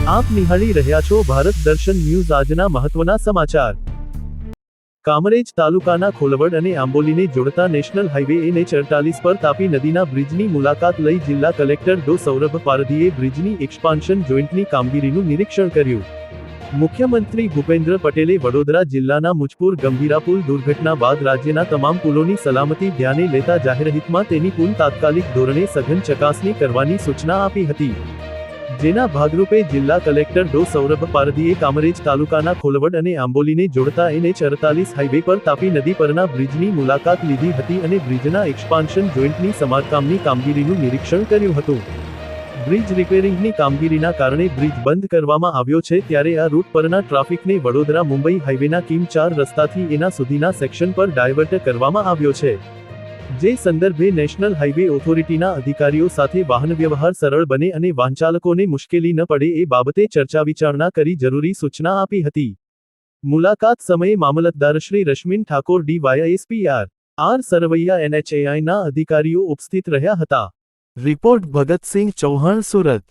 આપ નિહાળી રહ્યા છો ભારત દર્શન ન્યૂઝ। આજના મહત્વના સમાચાર। કામરેજ તાલુકાના ખોલવડ અને આંબોલીને જોડતા નેશનલ હાઈવે NH48 પર તાપી નદીના બ્રિજની મુલાકાત લઈ જિલ્લા કલેક્ટર ડો સૌરભ પારધીએ બ્રિજની એક્સપાન્શન જોઈન્ટની કામગીરીનું નિરીક્ષણ કર્યું। મુખ્યમંત્રી ભૂપેન્દ્ર પટેલે વડોદરા જિલ્લાના મુજપુર ગંભીરા પુલ દુર્ઘટના બાદ રાજ્યના તમામ પુલોની સલામતી ધ્યાને લેતા જાહેરહિતમાં તેની પુલ તાત્કાલિક ધોરણે સઘન ચકાસણી કરવાની સૂચના આપી હતી। જેના ભાગરૂપે જિલ્લા કલેક્ટર ડો સૌરભ પારધીએ કામરેજ તાલુકાના ખોલવડ અને આંબોલીને જોડતા NH48 હાઈવે પર તાપી નદી પરના બ્રિજની મુલાકાત લીધી હતી અને બ્રિજના એક્સપાન્શન જોઈન્ટની સમારકામની કામગીરીનું નિરીક્ષણ કર્યું હતું। બ્રિજ રિપેરિંગની કામગીરીના કારણે બ્રિજ બંધ કરવામાં આવ્યો છે, ત્યારે આ રૂટ પરના ટ્રાફિકને વડોદરા મુંબઈ હાઈવેના કિમ 4 રસ્તાથી એના સુધીના સેક્શન પર ડાયવર્ટ કરવામાં આવ્યો છે। જે સંદર્ભે નેશનલ હાઈવે ઓથોરિટીના અધિકારીઓ સાથે વાહન વ્યવહાર સરળ બને અને વાહનચાલકોને મુશ્કેલી ન પડે એ બાબતે ચર્ચા વિચારણા કરી જરૂરી સૂચના આપી હતી। મુલાકાત સમયે મામલતદારશ્રી રશ્મિન ઠાકોર DYSPR આર સરવૈયા NHAIના અધિકારીઓ ઉપસ્થિત રહ્યા હતા। રિપોર્ટ ભગતસિંહ ચૌહાણ, સુરત।